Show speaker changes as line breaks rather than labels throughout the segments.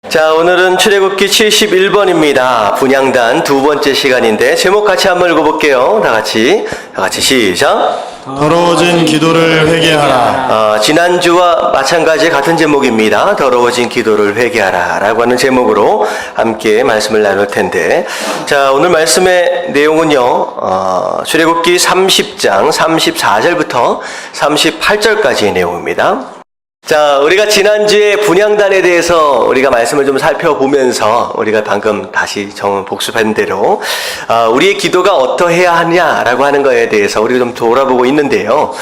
자, 오늘은 출애굽기 71번입니다. 분향단 두 번째 시간인데 제목 같이 한번 읽어볼게요. 다 같이 시작.
더러워진 기도를 회개하라.
지난주와 마찬가지 같은 제목입니다. 더러워진 기도를 회개하라 라고 하는 제목으로 함께 말씀을 나눌 텐데, 자, 오늘 말씀의 내용은요, 출애굽기 30장 34절부터 38절까지의 내용입니다. 자, 우리가 지난주에 분향단에 대해서 우리가 말씀을 좀 살펴보면서 우리가 방금 다시 복습한 대로 우리의 기도가 어떠해야 하냐라고 하는 거에 대해서 우리가 좀 돌아보고 있는데요.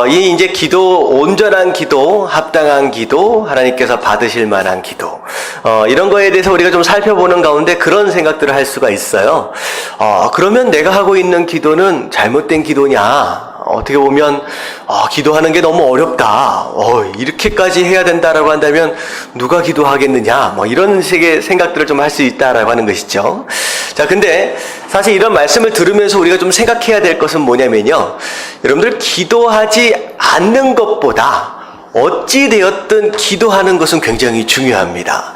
이 이제 기도, 온전한 기도, 합당한 기도, 하나님께서 받으실 만한 기도, 이런 거에 대해서 우리가 좀 살펴보는 가운데 그런 생각들을 할 수가 있어요. 그러면 내가 하고 있는 기도는 잘못된 기도냐? 어떻게 보면 기도하는 게 너무 어렵다. 이렇게까지 해야 된다라고 한다면 누가 기도하겠느냐? 이런 식의 생각들을 좀 할 수 있다라고 하는 것이죠. 자, 근데 사실 이런 말씀을 들으면서 우리가 좀 생각해야 될 것은 뭐냐면요. 여러분들 기도하지 않는 것보다 어찌되었든 기도하는 것은 굉장히 중요합니다.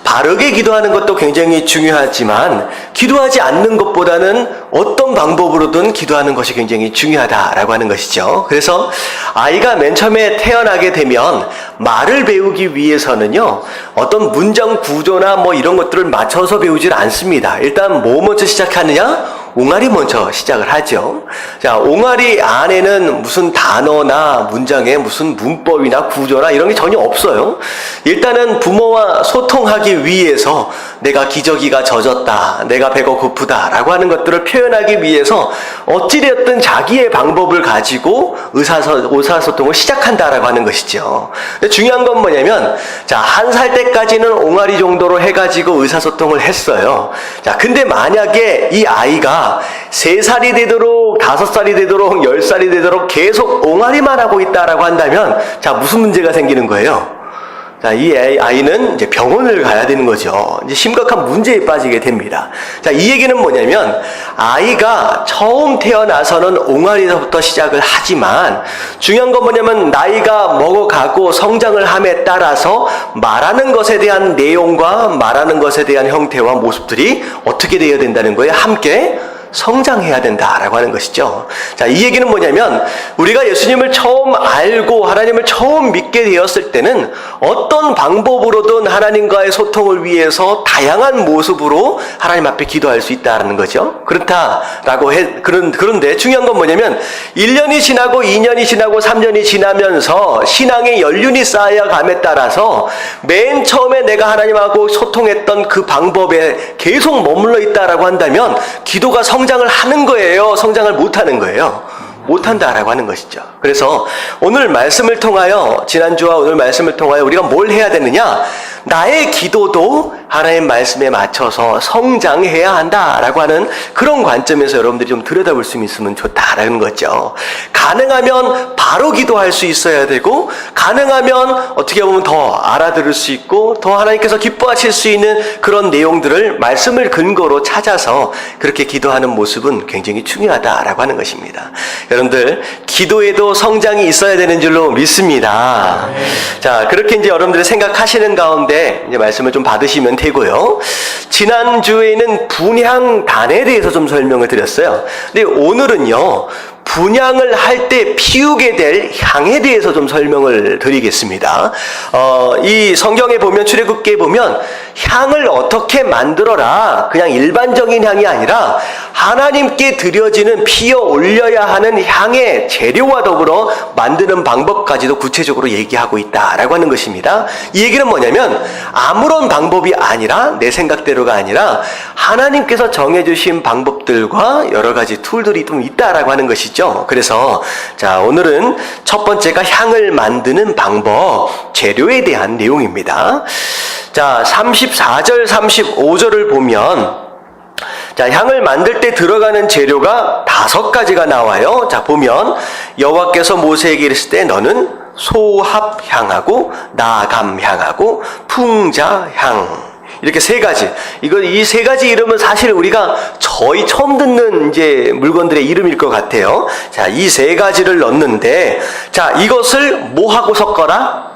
바르게 기도하는 것도 굉장히 중요하지만 기도하지 않는 것보다는 어떤 방법으로든 기도하는 것이 굉장히 중요하다라고 하는 것이죠. 그래서 아이가 맨 처음에 태어나게 되면 말을 배우기 위해서는요, 어떤 문장 구조나 이런 것들을 맞춰서 배우질 않습니다. 일단 뭐 먼저 시작하느냐? 옹알이 먼저 시작을 하죠. 자, 옹알이 안에는 무슨 단어나 문장에 무슨 문법이나 구조나 이런 게 전혀 없어요. 일단은 부모와 소통하기 위해서 내가 기저귀가 젖었다, 내가 배가 고프다 라고 하는 것들을 표현하기 위해서 어찌되었든 자기의 방법을 가지고 의사소통을 시작한다라고 하는 것이죠. 근데 중요한 건 뭐냐면, 자, 1살 때까지는 옹알이 정도로 해가지고 의사소통을 했어요. 자, 근데 만약에 이 아이가 3살이 되도록 5살이 되도록 10살이 되도록 계속 옹알이만 하고 있다라고 한다면, 자, 무슨 문제가 생기는 거예요? 자, 이 아이는 이제 병원을 가야 되는 거죠. 이제 심각한 문제에 빠지게 됩니다. 자, 이 얘기는 뭐냐면, 아이가 처음 태어나서는 옹알이서부터 시작을 하지만, 중요한 건 뭐냐면, 나이가 먹어가고 성장을 함에 따라서 말하는 것에 대한 내용과 말하는 것에 대한 형태와 모습들이 어떻게 되어야 된다는 거예요? 함께 성장해야 된다라고 하는 것이죠. 자, 이 얘기는 뭐냐면, 우리가 예수님을 처음 알고 하나님을 처음 믿게 되었을 때는 어떤 방법으로든 하나님과의 소통을 위해서 다양한 모습으로 하나님 앞에 기도할 수 있다는 거죠. 그런데 중요한 건 뭐냐면, 1년이 지나고 2년이 지나고 3년이 지나면서 신앙의 연륜이 쌓여감에 따라서 맨 처음에 내가 하나님하고 소통했던 그 방법에 계속 머물러 있다라고 한다면 기도가 성장을 하는 거예요? 성장을 못하는 거예요? 못한다라고 하는 것이죠. 그래서 오늘 말씀을 통하여, 지난주와 오늘 말씀을 통하여 우리가 뭘 해야 되느냐? 나의 기도도 하나님 말씀에 맞춰서 성장해야 한다라고 하는 그런 관점에서 여러분들이 좀 들여다볼 수 있으면 좋다라는 거죠. 가능하면 바로 기도할 수 있어야 되고, 가능하면 어떻게 보면 더 알아들을 수 있고 더 하나님께서 기뻐하실 수 있는 그런 내용들을 말씀을 근거로 찾아서 그렇게 기도하는 모습은 굉장히 중요하다라고 하는 것입니다. 여러분들 기도에도 성장이 있어야 되는 줄로 믿습니다. 자, 그렇게 이제 여러분들이 생각하시는 가운데 이제 말씀을 좀 받으시면 되고요. 지난주에는 분향단에 대해서 좀 설명을 드렸어요. 근데 오늘은요, 분향을 할 때 피우게 될 향에 대해서 좀 설명을 드리겠습니다. 이 성경에 보면, 출애굽기에 보면 향을 어떻게 만들어라, 그냥 일반적인 향이 아니라 하나님께 드려지는 피어 올려야 하는 향의 재료와 더불어 만드는 방법까지도 구체적으로 얘기하고 있다라고 하는 것입니다. 이 얘기는 뭐냐면, 아무런 방법이 아니라, 내 생각대로가 아니라 하나님께서 정해주신 방법들과 여러 가지 툴들이 좀 있다라고 하는 것이죠. 그래서 자, 오늘은 첫 번째가 향을 만드는 방법, 재료에 대한 내용입니다. 자, 34절 35절을 보면, 자, 향을 만들 때 들어가는 재료가 5가지가 나와요. 자, 보면 여호와께서 모세에게 이르실 때 너는 소합향하고 나감향하고 풍자향, 이렇게 3가지. 이 3가지 이름은 사실 우리가 거의 처음 듣는 이제 물건들의 이름일 것 같아요. 자, 이 3가지를 넣는데, 자, 이것을 뭐하고 섞어라?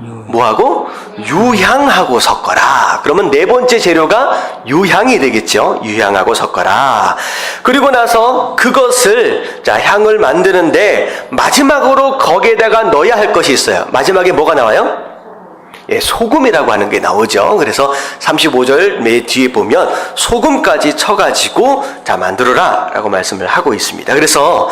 뭐하고? 유향하고 섞어라. 그러면 네 번째 재료가 유향이 되겠죠. 유향하고 섞어라. 그리고 나서 그것을 향을 만드는데 마지막으로 거기에다가 넣어야 할 것이 있어요. 마지막에 뭐가 나와요? 예, 소금이라고 하는 게 나오죠. 그래서 35절 맨 뒤에 보면 소금까지 쳐가지고 만들어라 라고 말씀을 하고 있습니다. 그래서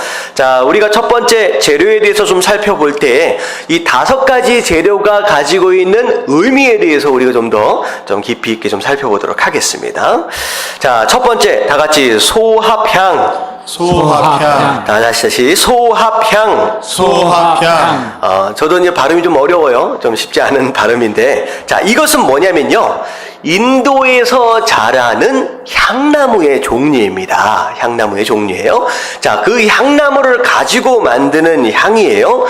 우리가 첫 번째 재료에 대해서 좀 살펴볼 때 이 5가지 재료가 가지고 있는 의미에 대해서 우리가 좀 더 깊이 있게 좀 살펴보도록 하겠습니다. 첫 번째 다 같이 소합향.
소합향.
다시 소합향.
소합향.
저도 이제 발음이 좀 어려워요. 좀 쉽지 않은 발음인데, 이것은 뭐냐면요, 인도에서 자라는 향나무의 종류입니다. 향나무의 종류예요. 그 향나무를 가지고 만드는 향이에요.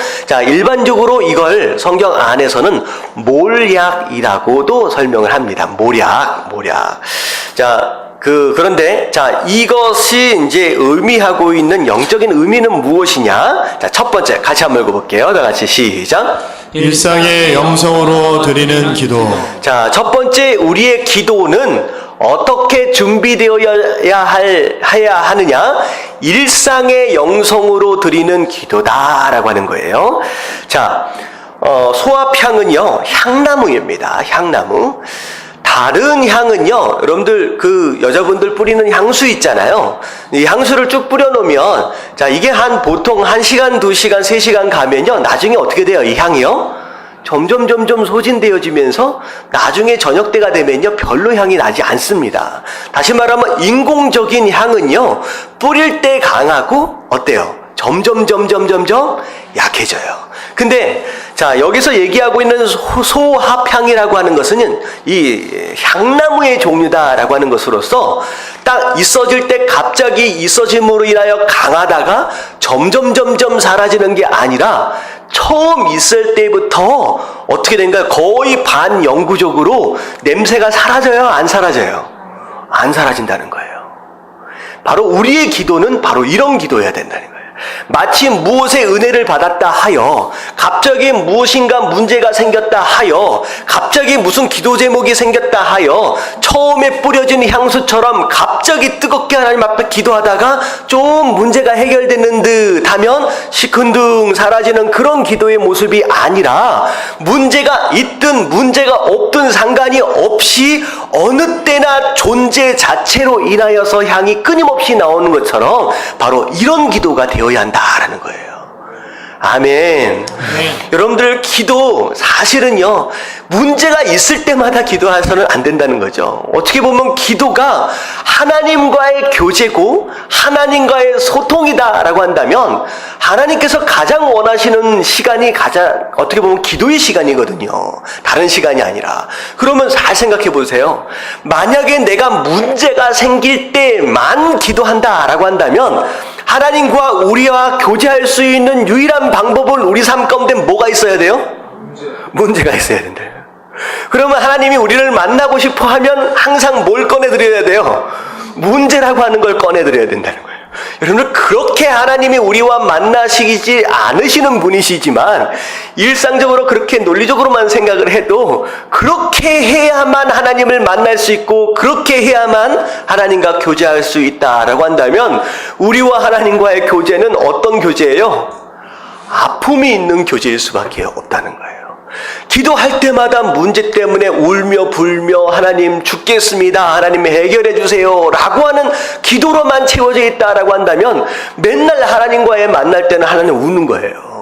일반적으로 이걸 성경 안에서는 몰약이라고도 설명을 합니다. 몰약. 그런데, 이것이 이제 의미하고 있는 영적인 의미는 무엇이냐? 첫 번째, 같이 한번 읽어볼게요. 다 같이 시작.
일상의 영성으로 드리는 기도.
첫 번째, 우리의 기도는 어떻게 준비되어야 해야 하느냐? 일상의 영성으로 드리는 기도다라고 하는 거예요. 소합향은요, 향나무입니다. 향나무. 다른 향은요, 여러분들 여자분들 뿌리는 향수 있잖아요. 이 향수를 쭉 뿌려놓으면 이게 보통 1시간, 2시간, 3시간 가면요, 나중에 어떻게 돼요? 이 향이요? 점점 소진되어지면서 나중에 저녁 때가 되면요, 별로 향이 나지 않습니다. 다시 말하면 인공적인 향은요, 뿌릴 때 강하고 어때요? 점점 약해져요. 근데 여기서 얘기하고 있는 소합향이라고 하는 것은 이 향나무의 종류다라고 하는 것으로서 딱 있어질 때 갑자기 있어짐으로 인하여 강하다가 점점 사라지는 게 아니라 처음 있을 때부터 어떻게 된가요? 거의 반영구적으로 냄새가 사라져요? 안 사라져요? 안 사라진다는 거예요. 바로 우리의 기도는 바로 이런 기도여야 된다는 거예요. 마치 무엇의 은혜를 받았다 하여, 갑자기 무엇인가 문제가 생겼다 하여, 갑자기 무슨 기도 제목이 생겼다 하여, 처음에 뿌려진 향수처럼 갑자기 뜨겁게 하나님 앞에 기도하다가 좀 문제가 해결되는 듯 하면 시큰둥 사라지는 그런 기도의 모습이 아니라, 문제가 있든 문제가 없든 상관이 없이 어느 때나 존재 자체로 인하여서 향이 끊임없이 나오는 것처럼 바로 이런 기도가 되어야 한다라는 거예요. 아멘. 여러분들 기도 사실은요, 문제가 있을 때마다 기도해서는 안 된다는 거죠. 어떻게 보면 기도가 하나님과의 교제고 하나님과의 소통이다라고 한다면 하나님께서 가장 원하시는 시간이 어떻게 보면 기도의 시간이거든요. 다른 시간이 아니라. 그러면 잘 생각해 보세요. 만약에 내가 문제가 생길 때만 기도한다라고 한다면 하나님과 우리와 교제할 수 있는 유일한 방법은 우리 삶 가운데 뭐가 있어야 돼요? 문제가 있어야 된다. 그러면 하나님이 우리를 만나고 싶어 하면 항상 뭘 꺼내드려야 돼요? 문제라고 하는 걸 꺼내드려야 된다는 거예요. 여러분들, 그렇게 하나님이 우리와 만나시지 않으시는 분이시지만 일상적으로 그렇게 논리적으로만 생각을 해도 그렇게 해야만 하나님을 만날 수 있고 그렇게 해야만 하나님과 교제할 수 있다라고 한다면 우리와 하나님과의 교제는 어떤 교제예요? 아픔이 있는 교제일 수밖에 없다는 거예요. 기도할 때마다 문제 때문에 울며 불며 하나님 죽겠습니다, 하나님 해결해 주세요 라고 하는 기도로만 채워져 있다라고 한다면 맨날 하나님과의 만날 때는 하나님 우는 거예요.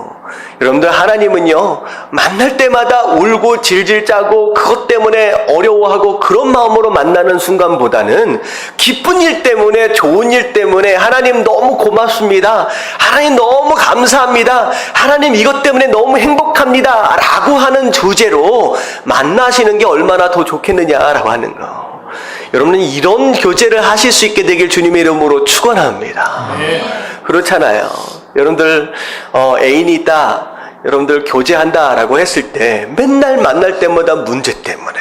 여러분들, 하나님은요, 만날 때마다 울고 질질 짜고 그것 때문에 어려워하고 그런 마음으로 만나는 순간보다는 기쁜 일 때문에, 좋은 일 때문에 하나님 너무 고맙습니다, 하나님 너무 감사합니다, 하나님 이것 때문에 너무 행복합니다 라고 하는 주제로 만나시는 게 얼마나 더 좋겠느냐라고 하는 거. 여러분은 이런 교제를 하실 수 있게 되길 주님의 이름으로 축원합니다. 그렇잖아요. 여러분들 애인이 있다, 여러분들 교제한다라고 했을 때 맨날 만날 때마다 문제 때문에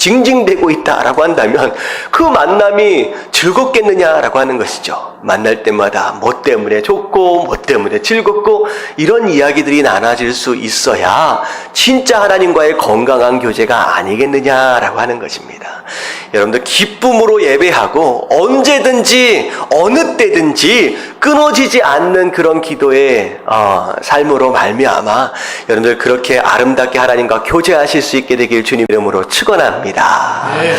징징대고 있다라고 한다면 그 만남이 즐겁겠느냐라고 하는 것이죠. 만날 때마다 뭐 때문에 좋고 뭐 때문에 즐겁고 이런 이야기들이 나눠질 수 있어야 진짜 하나님과의 건강한 교제가 아니겠느냐라고 하는 것입니다. 여러분들 기쁨으로 예배하고 언제든지 어느 때든지 끊어지지 않는 그런 기도의 삶으로 말미암아 여러분들 그렇게 아름답게 하나님과 교제하실 수 있게 되길 주님 이름으로 축원합니다.
네.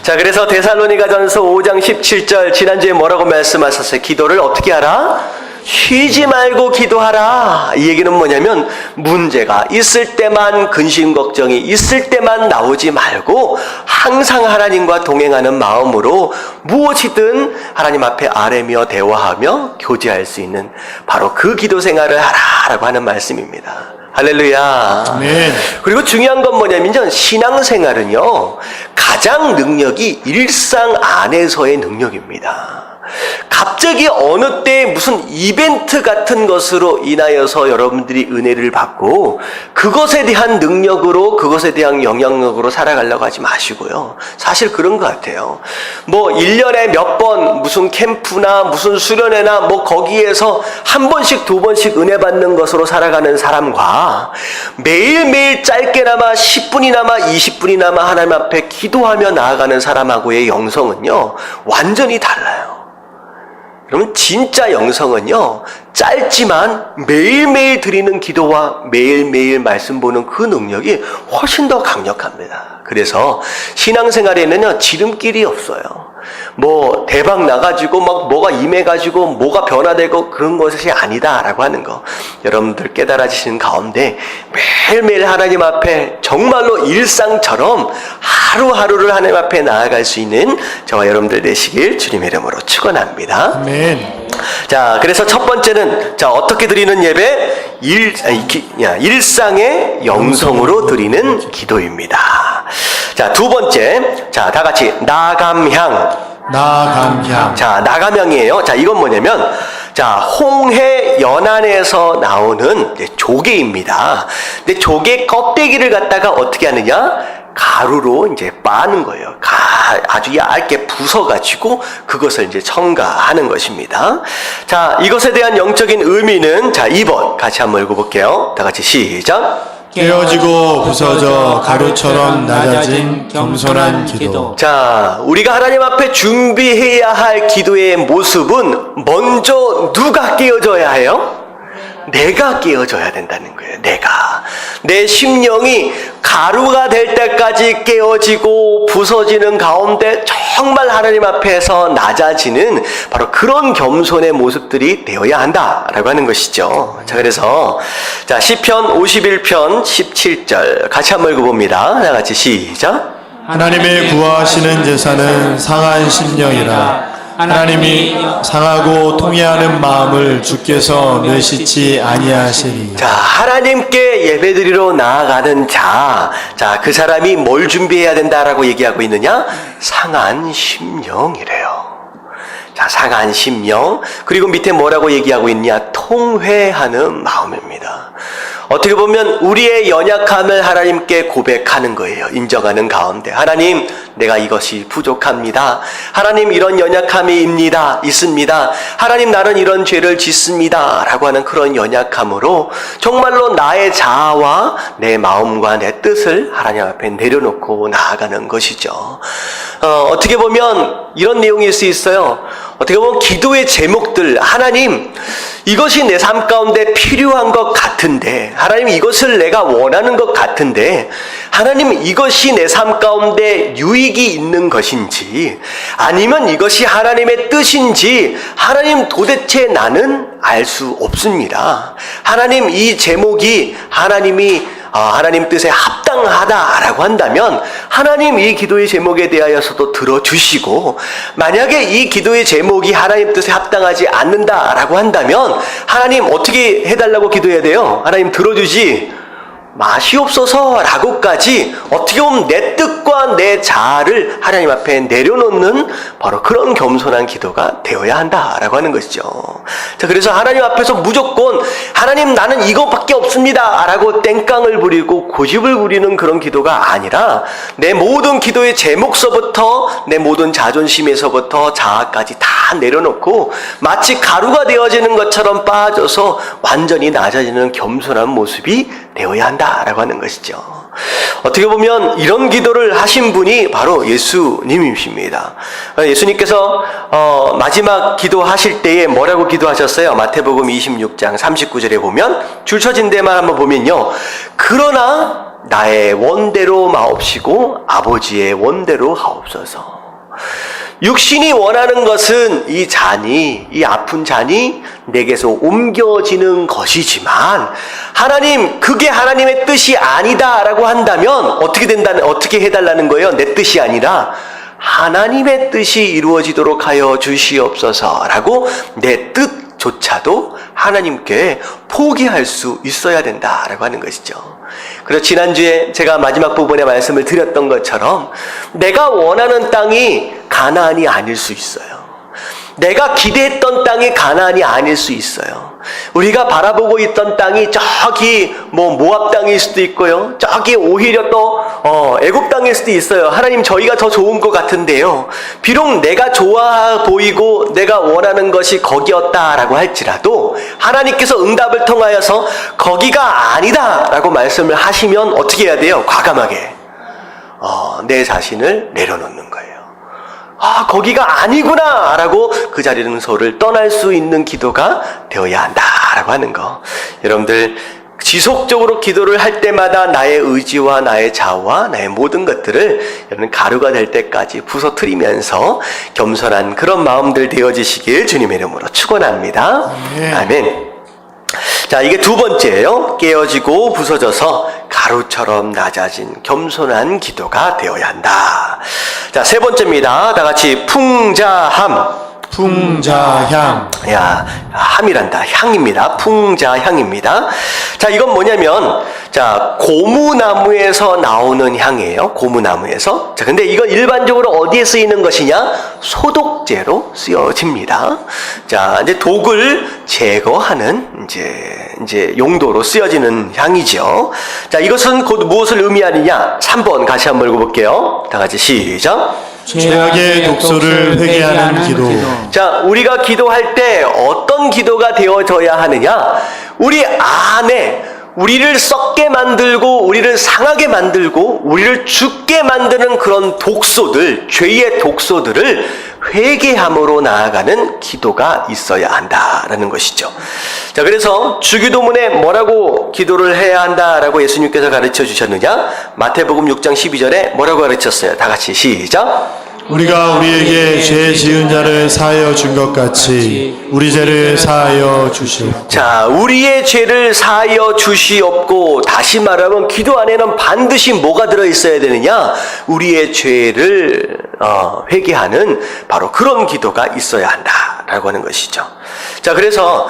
자, 그래서 데살로니가전서 5장 17절 지난주에 뭐라고 말씀하셨어요? 기도를 어떻게 하라? 쉬지 말고 기도하라. 이 얘기는 뭐냐면 문제가 있을 때만 근심 걱정이 있을 때만 나오지 말고 항상 하나님과 동행하는 마음으로 무엇이든 하나님 앞에 아뢰며 대화하며 교제할 수 있는 바로 그 기도 생활을 하라라고 하는 말씀입니다. 할렐루야.
아멘.
그리고 중요한 건 뭐냐면 신앙생활은요 가장 능력이 일상 안에서의 능력입니다. 갑자기 어느 때 무슨 이벤트 같은 것으로 인하여서 여러분들이 은혜를 받고 그것에 대한 능력으로 그것에 대한 영향력으로 살아가려고 하지 마시고요. 사실 그런 것 같아요. 뭐 1년에 몇 번 무슨 캠프나 무슨 수련회나 뭐 거기에서 한 번씩 두 번씩 은혜 받는 것으로 살아가는 사람과 매일매일 짧게나마 10분이나마 20분이나마 하나님 앞에 기도하며 나아가는 사람하고의 영성은요 완전히 달라요. 그러면 진짜 영성은요 짧지만 매일매일 드리는 기도와 매일매일 말씀 보는 그 능력이 훨씬 더 강력합니다. 그래서 신앙생활에는요 지름길이 없어요. 뭐 대박 나가지고 막 뭐가 임해가지고 뭐가 변화되고 그런 것이 아니다라고 하는 거 여러분들 깨달아지시는 가운데 매일매일 하나님 앞에 정말로 일상처럼 하루하루를 하나님 앞에 나아갈 수 있는 저와 여러분들 되시길 주님의 이름으로 축원합니다.
아멘.
자, 그래서 첫 번째는 자 어떻게 드리는 예배? 일상의 영성으로 드리는 기도입니다. 자, 두 번째, 자 다 같이 나감향.
나감향.
자, 나감향이에요. 자, 이건 뭐냐면 자 홍해 연안에서 나오는 조개입니다. 근데 조개 껍데기를 갖다가 어떻게 하느냐? 가루로 이제 빻는 거예요. 아주 얇게 부숴가지고 그것을 이제 첨가하는 것입니다. 자, 이것에 대한 영적인 의미는 자 2번 같이 한번 읽어볼게요. 다 같이 시작.
깨어지고 부서져 가루처럼 낮아진 겸손한 기도.
자, 우리가 하나님 앞에 준비해야 할 기도의 모습은 먼저 누가 깨어져야 해요? 내가 깨어져야 된다는 거예요. 내 심령이 가루가 될 때까지 깨어지고 부서지는 가운데 정말 하나님 앞에서 낮아지는 바로 그런 겸손의 모습들이 되어야 한다라고 하는 것이죠. 자, 그래서 자 시편 51편 17절 같이 한번 읽어봅니다. 다 같이 시작.
하나님의 구하시는 제사는 상한 심령이라. 하나님이 상하고 통회하는 마음을 주께서 내시지 아니하시리.
자, 하나님께 예배드리러 나아가는 자, 그 사람이 뭘 준비해야 된다라고 얘기하고 있느냐? 상한 심령이래요. 자, 상한 심령. 그리고 밑에 뭐라고 얘기하고 있냐? 통회하는 마음입니다. 어떻게 보면 우리의 연약함을 하나님께 고백하는 거예요. 인정하는 가운데 하나님 내가 이것이 부족합니다. 하나님 이런 연약함이 있습니다. 하나님 나는 이런 죄를 짓습니다. 라고 하는 그런 연약함으로 정말로 나의 자아와 내 마음과 내 뜻을 하나님 앞에 내려놓고 나아가는 것이죠. 어떻게 보면 이런 내용일 수 있어요. 어떻게 보면 기도의 제목들 하나님 이것이 내 삶 가운데 필요한 것 같은데 하나님 이것을 내가 원하는 것 같은데 하나님 이것이 내 삶 가운데 유익이 있는 것인지 아니면 이것이 하나님의 뜻인지 하나님 도대체 나는 알 수 없습니다. 하나님 이 제목이 하나님 뜻에 합당하다라고 한다면 하나님 이 기도의 제목에 대하여서도 들어주시고 만약에 이 기도의 제목이 하나님 뜻에 합당하지 않는다라고 한다면 하나님 어떻게 해달라고 기도해야 돼요? 하나님 들어주지 마시옵소서라고까지 어떻게 보면 내 뜻과 내 자아를 하나님 앞에 내려놓는 바로 그런 겸손한 기도가 되어야 한다라고 하는 것이죠. 자, 그래서 하나님 앞에서 무조건 하나님 나는 이것밖에 없습니다 라고 땡깡을 부리고 고집을 부리는 그런 기도가 아니라 내 모든 기도의 제목서부터 내 모든 자존심에서부터 자아까지 다 내려놓고 마치 가루가 되어지는 것처럼 빠져서 완전히 낮아지는 겸손한 모습이 되어야 한다라고 하는 것이죠. 어떻게 보면 이런 기도를 하신 분이 바로 예수님이십니다. 예수님께서 마지막 기도하실 때에 뭐라고 기도하셨어요? 마태복음 26장 39절에 보면 줄 쳐진 데만 한번 보면요. 그러나 나의 원대로 마옵시고 아버지의 원대로 하옵소서. 육신이 원하는 것은 이 잔이, 이 아픈 잔이 내게서 옮겨지는 것이지만 하나님, 그게 하나님의 뜻이 아니다라고 한다면 어떻게 해달라는 거예요? 내 뜻이 아니라 하나님의 뜻이 이루어지도록 하여 주시옵소서라고 내 뜻조차도 하나님께 포기할 수 있어야 된다라고 하는 것이죠. 그래서 지난주에 제가 마지막 부분에 말씀을 드렸던 것처럼 내가 원하는 땅이 가나안이 아닐 수 있어요. 내가 기대했던 땅이 가나안이 아닐 수 있어요. 우리가 바라보고 있던 땅이 저기 모압 땅일 수도 있고요. 저기 오히려 또 애굽 땅일 수도 있어요. 하나님 저희가 더 좋은 것 같은데요. 비록 내가 좋아 보이고 내가 원하는 것이 거기였다라고 할지라도 하나님께서 응답을 통하여서 거기가 아니다라고 말씀을 하시면 어떻게 해야 돼요? 과감하게 내 자신을 내려놓는 거예요. 거기가 아니구나 라고 그 자리에서를 떠날 수 있는 기도가 되어야 한다라고 하는 거. 여러분들 지속적으로 기도를 할 때마다 나의 의지와 나의 자아와 나의 모든 것들을 여러분 가루가 될 때까지 부서뜨리면서 겸손한 그런 마음들 되어지시길 주님의 이름으로 축원합니다. 아멘. 자, 이게 두 번째예요. 깨어지고 부서져서 가루처럼 낮아진 겸손한 기도가 되어야 한다. 자, 세 번째입니다. 다 같이 풍자함.
풍자향.
야, 함이란다. 향입니다. 풍자향입니다. 자, 이건 뭐냐면, 자, 고무나무에서 나오는 향이에요. 고무나무에서. 자, 근데 이건 일반적으로 어디에 쓰이는 것이냐? 소독제로 쓰여집니다. 자, 이제 독을 제거하는 이제 용도로 쓰여지는 향이죠. 자, 이것은 곧 무엇을 의미하느냐? 3번 같이 한번 읽어볼게요. 다 같이 시작.
죄악의 독소를 회개하는 기도.
자, 우리가 기도할 때 어떤 기도가 되어져야 하느냐? 우리 안에 우리를 썩게 만들고 우리를 상하게 만들고 우리를 죽게 만드는 그런 독소들, 죄의 독소들을 회개함으로 나아가는 기도가 있어야 한다라는 것이죠. 자, 그래서 주기도문에 뭐라고 기도를 해야 한다라고 예수님께서 가르쳐 주셨느냐? 마태복음 6장 12절에 뭐라고 가르쳤어요? 다 같이 시작.
우리가 우리에게 죄 지은 자를 사하여 준 것 같이 우리 죄를 사하여 주시옵고.
자, 우리의 죄를 사하여 주시옵고. 다시 말하면 기도 안에는 반드시 뭐가 들어있어야 되느냐? 우리의 죄를 회개하는 바로 그런 기도가 있어야 한다라고 하는 것이죠. 자, 그래서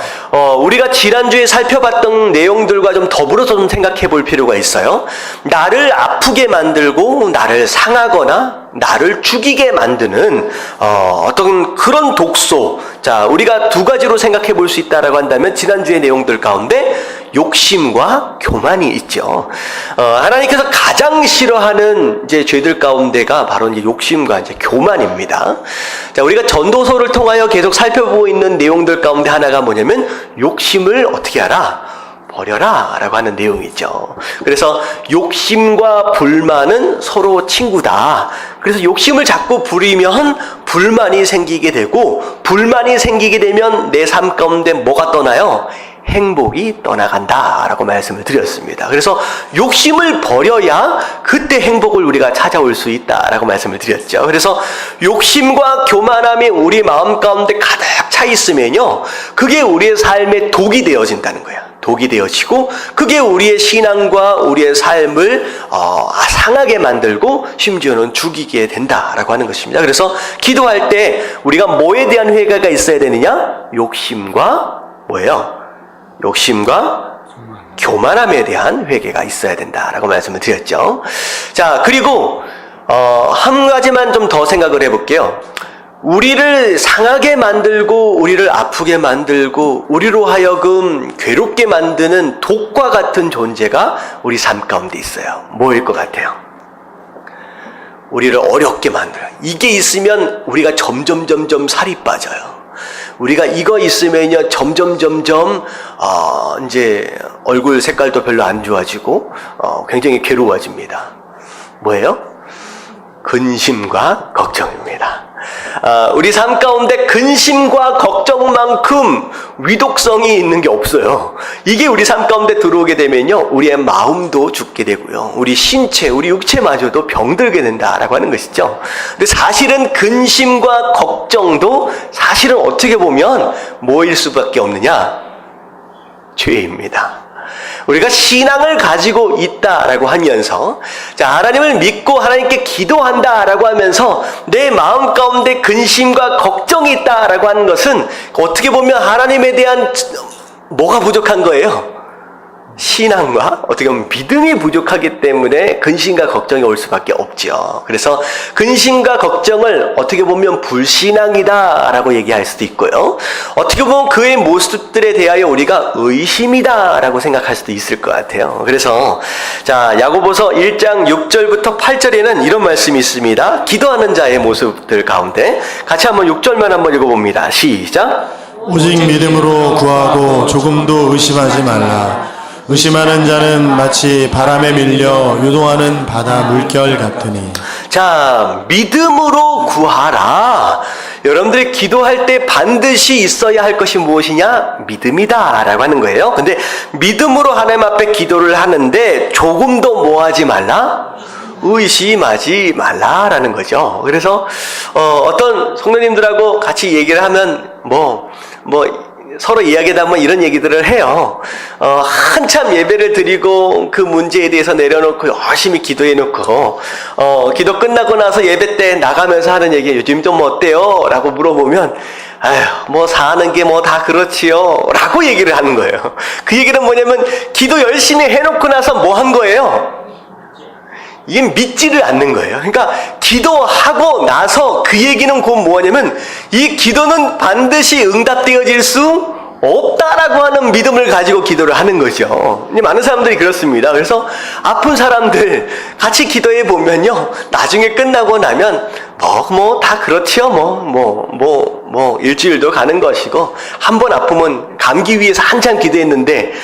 우리가 지난주에 살펴봤던 내용들과 좀 더불어서 좀 생각해 볼 필요가 있어요. 나를 아프게 만들고 나를 상하거나 나를 죽이게 만드는 어떤 그런 독소. 자, 우리가 두 가지로 생각해 볼 수 있다라고 한다면 지난주의 내용들 가운데 욕심과 교만이 있죠. 하나님께서 가장 싫어하는 이제 죄들 가운데가 바로 이제 욕심과 이제 교만입니다. 자, 우리가 전도서를 통하여 계속 살펴보고 있는 내용들 가운데 하나가 뭐냐면 욕심을 어떻게 하라? 버려라 라고 하는 내용이죠. 그래서 욕심과 불만은 서로 친구다. 그래서 욕심을 자꾸 부리면 불만이 생기게 되고, 불만이 생기게 되면 내 삶 가운데 뭐가 떠나요? 행복이 떠나간다 라고 말씀을 드렸습니다. 그래서 욕심을 버려야 그때 행복을 우리가 찾아올 수 있다 라고 말씀을 드렸죠. 그래서 욕심과 교만함이 우리 마음 가운데 가득 차 있으면요, 그게 우리의 삶의 독이 되어진다는 거예요. 독이 되어지고 그게 우리의 신앙과 우리의 삶을 상하게 만들고 심지어는 죽이게 된다라고 하는 것입니다. 그래서 기도할 때 우리가 뭐에 대한 회개가 있어야 되느냐? 욕심과 뭐예요? 욕심과 교만함에 대한 회개가 있어야 된다라고 말씀을 드렸죠. 자, 그리고 한 가지만 좀 더 생각을 해볼게요. 우리를 상하게 만들고 우리를 아프게 만들고 우리로 하여금 괴롭게 만드는 독과 같은 존재가 우리 삶 가운데 있어요. 뭐일 것 같아요? 우리를 어렵게 만들어요. 이게 있으면 우리가 점점 살이 빠져요. 우리가 이거 있으면요 점점 이제 얼굴 색깔도 별로 안 좋아지고 굉장히 괴로워집니다. 뭐예요? 근심과 걱정입니다. 우리 삶 가운데 근심과 걱정만큼 위독성이 있는 게 없어요. 이게 우리 삶 가운데 들어오게 되면요 우리의 마음도 죽게 되고요 우리 신체, 우리 육체마저도 병들게 된다라고 하는 것이죠. 근데 사실은 근심과 걱정도 사실은 어떻게 보면 뭐일 수밖에 없느냐? 죄입니다. 우리가 신앙을 가지고 있다라고 하면서 하나님을 믿고 하나님께 기도한다라고 하면서 내 마음 가운데 근심과 걱정이 있다라고 하는 것은 어떻게 보면 하나님에 대한 뭐가 부족한 거예요? 신앙과 어떻게 보면 믿음이 부족하기 때문에 근심과 걱정이 올 수밖에 없죠. 그래서 근심과 걱정을 어떻게 보면 불신앙이다라고 얘기할 수도 있고요. 어떻게 보면 그의 모습들에 대하여 우리가 의심이다라고 생각할 수도 있을 것 같아요. 그래서 야고보서 1장 6절부터 8절에는 이런 말씀이 있습니다. 기도하는 자의 모습들 가운데 같이 한번 6절만 한번 읽어봅니다. 시작.
오직 믿음으로 구하고 조금도 의심하지 말라. 의심하는 자는 마치 바람에 밀려 요동하는 바다 물결 같으니.
믿음으로 구하라. 여러분들이 기도할 때 반드시 있어야 할 것이 무엇이냐? 믿음이다 라고 하는 거예요. 근데 믿음으로 하나님 앞에 기도를 하는데 조금도 뭐 하지 말라? 의심하지 말라라는 거죠. 그래서 어떤 성도님들하고 같이 얘기를 하면 서로 이야기하다 보면 이런 얘기들을 해요. 한참 예배를 드리고 그 문제에 대해서 내려놓고 열심히 기도해놓고 기도 끝나고 나서 예배 때 나가면서 하는 얘기, 요즘 좀 어때요? 라고 물어보면 사는 게 다 그렇지요 라고 얘기를 하는 거예요. 그 얘기는 뭐냐면 기도 열심히 해놓고 나서 뭐 한 거예요? 이게 믿지를 않는 거예요. 그러니까 기도하고 나서 그 얘기는 곧 뭐냐면 이 기도는 반드시 응답되어질 수 없다라고 하는 믿음을 가지고 기도를 하는 거죠. 많은 사람들이 그렇습니다. 그래서 아픈 사람들 같이 기도해 보면요 나중에 끝나고 나면 다 그렇지요. 일주일도 가는 것이고 한 번 아프면 감기 위해서 한참 기도했는데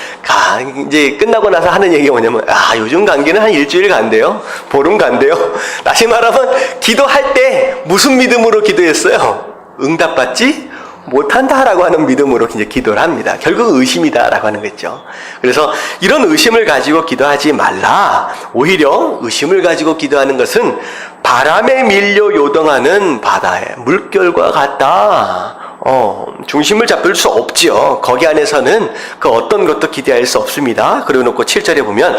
이제 끝나고 나서 하는 얘기가 뭐냐면 요즘 감기는 한 일주일 간대요. 보름 간대요. 다시 말하면 기도할 때 무슨 믿음으로 기도했어요? 응답받지 못한다라고 하는 믿음으로 이제 기도를 합니다. 결국 의심이다라고 하는 거죠. 그래서 이런 의심을 가지고 기도하지 말라. 오히려 의심을 가지고 기도하는 것은 바람에 밀려 요동하는 바다의 물결과 같다. 중심을 잡을 수 없지요. 거기 안에서는 그 어떤 것도 기대할 수 없습니다. 그리고 놓고 7절에 보면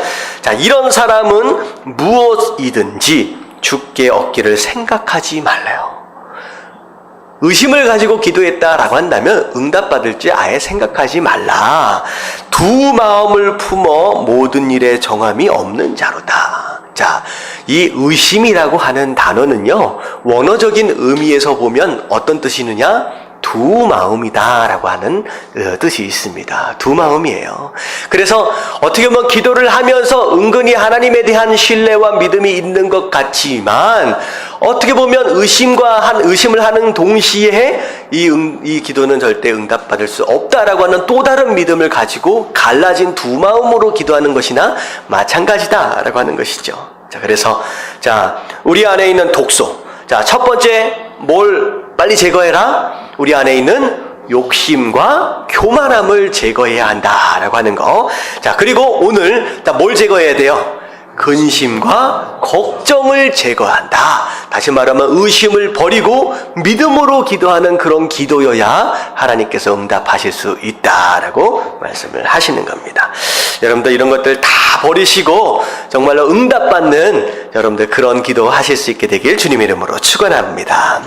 이런 사람은 무엇이든지 주께 얻기를 생각하지 말래요. 의심을 가지고 기도했다라고 한다면 응답받을지 아예 생각하지 말라. 두 마음을 품어 모든 일에 정함이 없는 자로다. 이 의심이라고 하는 단어는요 원어적인 의미에서 보면 어떤 뜻이 있느냐? 두 마음이다라고 하는 뜻이 있습니다. 두 마음이에요. 그래서 어떻게 보면 기도를 하면서 은근히 하나님에 대한 신뢰와 믿음이 있는 것 같지만 어떻게 보면 의심을 하는 동시에 이 기도는 절대 응답받을 수 없다라고 하는 또 다른 믿음을 가지고 갈라진 두 마음으로 기도하는 것이나 마찬가지다라고 하는 것이죠. 그래서 우리 안에 있는 독소. 첫 번째 뭘 빨리 제거해라? 우리 안에 있는 욕심과 교만함을 제거해야 한다라고 하는 거. 그리고 오늘 뭘 제거해야 돼요? 근심과 걱정을 제거한다. 다시 말하면 의심을 버리고 믿음으로 기도하는 그런 기도여야 하나님께서 응답하실 수 있다라고 말씀을 하시는 겁니다. 여러분들 이런 것들 다 버리시고 정말로 응답받는 여러분들 그런 기도 하실 수 있게 되길 주님의 이름으로 축원합니다.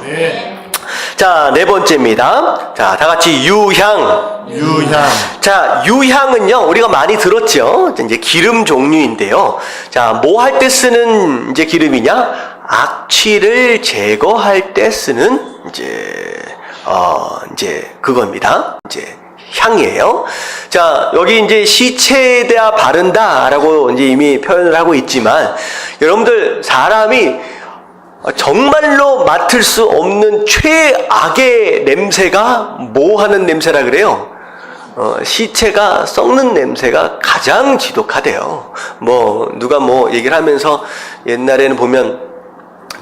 자, 네 번째입니다. 자, 다 같이 유향.
유향.
자, 유향은요, 우리가 많이 들었죠? 이제 기름 종류인데요. 자, 뭐 할 때 쓰는 이제 기름이냐? 악취를 제거할 때 쓰는 이제 그겁니다. 이제 향이에요. 자, 여기 이제 시체에다 바른다라고 이제 이미 표현을 하고 있지만, 여러분들, 사람이 정말로 맡을 수 없는 최악의 냄새가 뭐 하는 냄새라 그래요? 시체가 썩는 냄새가 가장 지독하대요. 누가 얘기를 하면서 옛날에는 보면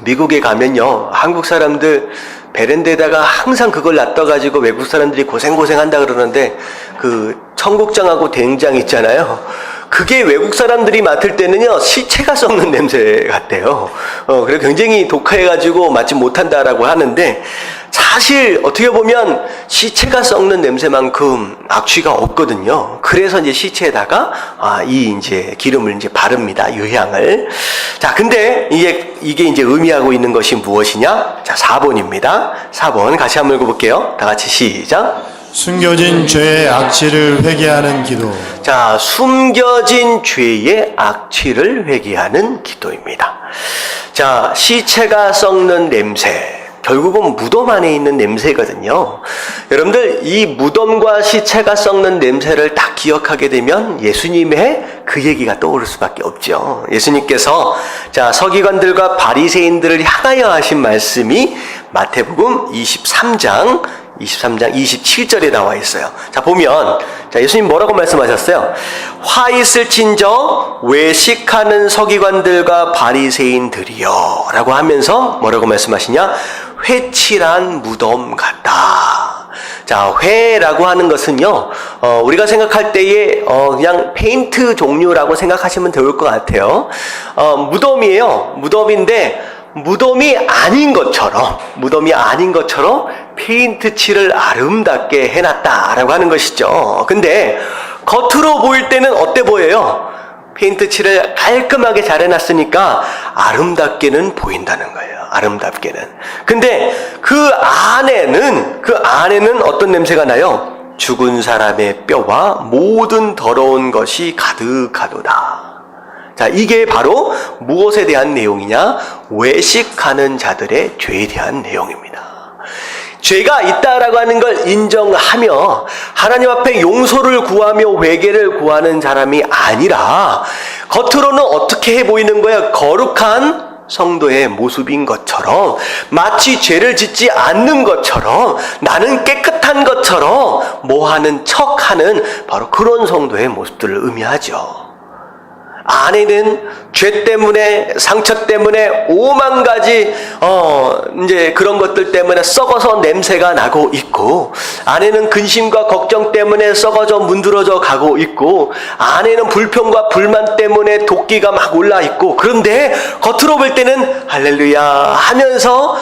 미국에 가면요, 한국 사람들 베란다에다가 항상 그걸 놔둬가지고 외국 사람들이 고생한다 그러는데, 그 청국장하고 된장 있잖아요. 그게 외국 사람들이 맡을 때는요, 시체가 썩는 냄새 같대요. 그래서 굉장히 독해가지고 맡지 못한다라고 하는데, 사실 어떻게 보면 시체가 썩는 냄새만큼 악취가 없거든요. 그래서 이제 시체에다가 이제 기름을 이제 바릅니다. 유향을. 자, 근데 이게 이제 의미하고 있는 것이 무엇이냐? 자, 4번입니다. 4번 같이 한번 읽어볼게요. 다 같이 시작.
숨겨진 죄의 악취를 회개하는 기도.
자, 숨겨진 죄의 악취를 회개하는 기도입니다. 자, 시체가 썩는 냄새. 결국은 무덤 안에 있는 냄새거든요. 여러분들, 이 무덤과 시체가 썩는 냄새를 딱 기억하게 되면 예수님의 그 얘기가 떠오를 수밖에 없죠. 예수님께서 자, 서기관들과 바리새인들을 향하여 하신 말씀이 마태복음 23장 27절에 나와 있어요. 자, 보면, 자, 예수님 뭐라고 말씀하셨어요? 화 있을 진저 외식하는 서기관들과 바리새인들이여 라고 하면서 뭐라고 말씀하시냐? 회칠한 무덤 같다. 자, 회라고 하는 것은요, 우리가 생각할 때에, 그냥 페인트 종류라고 생각하시면 좋을 것 같아요. 무덤이에요. 무덤인데, 무덤이 아닌 것처럼 페인트 칠을 아름답게 해놨다라고 하는 것이죠. 근데 겉으로 보일 때는 어때 보여요? 페인트 칠을 깔끔하게 잘 해놨으니까 아름답게는 보인다는 거예요. 아름답게는. 근데 그 안에는 어떤 냄새가 나요? 죽은 사람의 뼈와 모든 더러운 것이 가득하도다. 자, 이게 바로 무엇에 대한 내용이냐? 외식하는 자들의 죄에 대한 내용입니다. 죄가 있다라고 하는 걸 인정하며 하나님 앞에 용서를 구하며 회개를 구하는 사람이 아니라 겉으로는 어떻게 해 보이는 거야? 거룩한 성도의 모습인 것처럼, 마치 죄를 짓지 않는 것처럼, 나는 깨끗한 것처럼 뭐하는 척하는 바로 그런 성도의 모습들을 의미하죠. 안에는 죄 때문에, 상처 때문에, 오만 가지, 이제 그런 것들 때문에 썩어서 냄새가 나고 있고, 안에는 근심과 걱정 때문에 썩어져 문드러져 가고 있고, 안에는 불평과 불만 때문에 도끼가 막 올라 있고, 그런데 겉으로 볼 때는 할렐루야 하면서,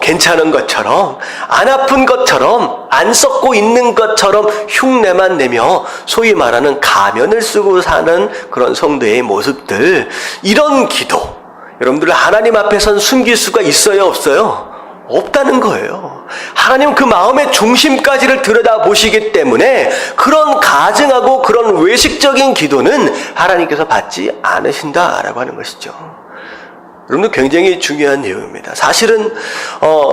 괜찮은 것처럼, 안 아픈 것처럼, 안 썩고 있는 것처럼 흉내만 내며 소위 말하는 가면을 쓰고 사는 그런 성도의 모습들, 이런 기도, 여러분들 하나님 앞에선 숨길 수가 있어요, 없어요? 없다는 거예요. 하나님 그 마음의 중심까지를 들여다보시기 때문에 그런 가증하고 그런 외식적인 기도는 하나님께서 받지 않으신다라고 하는 것이죠. 여러분들 굉장히 중요한 내용입니다. 사실은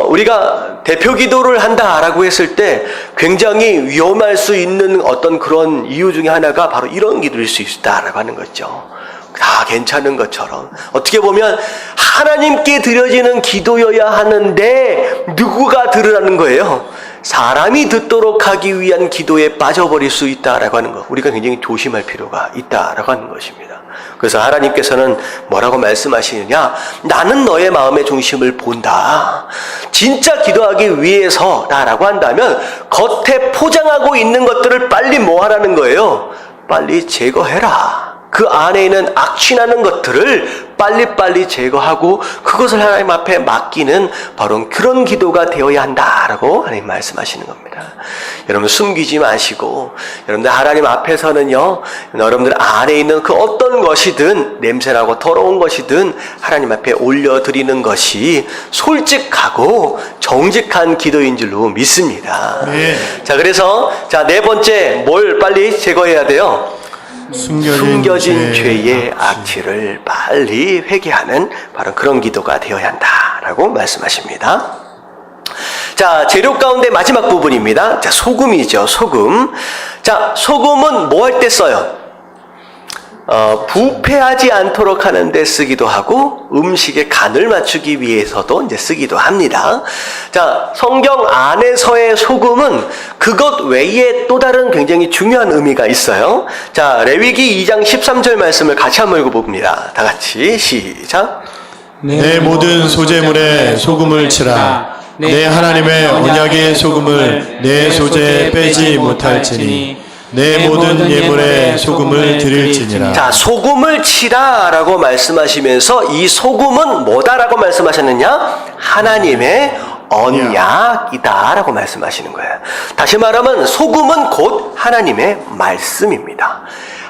우리가 대표 기도를 한다라고 했을 때 굉장히 위험할 수 있는 어떤 그런 이유 중에 하나가 바로 이런 기도일 수 있다라고 하는 거죠. 다 괜찮은 것처럼 어떻게 보면 하나님께 드려지는 기도여야 하는데 누구가 들으라는 거예요? 사람이 듣도록 하기 위한 기도에 빠져버릴 수 있다라고 하는 것, 우리가 굉장히 조심할 필요가 있다라고 하는 것입니다. 그래서 하나님께서는 뭐라고 말씀하시느냐? 나는 너의 마음의 중심을 본다. 진짜 기도하기 위해서다라고 한다면 겉에 포장하고 있는 것들을 빨리 뭐 하라는 거예요? 빨리 제거해라. 그 안에 있는 악취나는 것들을 빨리빨리 제거하고 그것을 하나님 앞에 맡기는 바로 그런 기도가 되어야 한다라고 하나님 말씀하시는 겁니다. 여러분 숨기지 마시고 여러분들 하나님 앞에서는요, 여러분들 안에 있는 그 어떤 것이든 냄새나고 더러운 것이든 하나님 앞에 올려드리는 것이 솔직하고 정직한 기도인 줄로 믿습니다.
네.
자, 그래서 네 번째 뭘 빨리 제거해야 돼요? 숨겨진 죄의 악취를 빨리 회개하는 바로 그런 기도가 되어야 한다라고 말씀하십니다. 자, 재료 가운데 마지막 부분입니다. 자, 소금이죠. 소금. 자, 소금은 뭐 할 때 써요? 부패하지 않도록 하는 데 쓰기도 하고 음식의 간을 맞추기 위해서도 이제 쓰기도 합니다. 자, 성경 안에서의 소금은 그것 외에 또 다른 굉장히 중요한 의미가 있어요. 자, 레위기 2장 13절 말씀을 같이 한번 읽어봅니다. 다 같이 시작.
내 모든 소재물에 소금을 치라. 내 하나님의 언약의 소금을 내 소재에 빼지 못할지니 내 모든 예물에 소금을 드릴지니라.
자, 소금을 치라라고 말씀하시면서 이 소금은 뭐다라고 말씀하셨느냐? 하나님의 언약이다라고 말씀하시는 거예요. 다시 말하면 소금은 곧 하나님의 말씀입니다.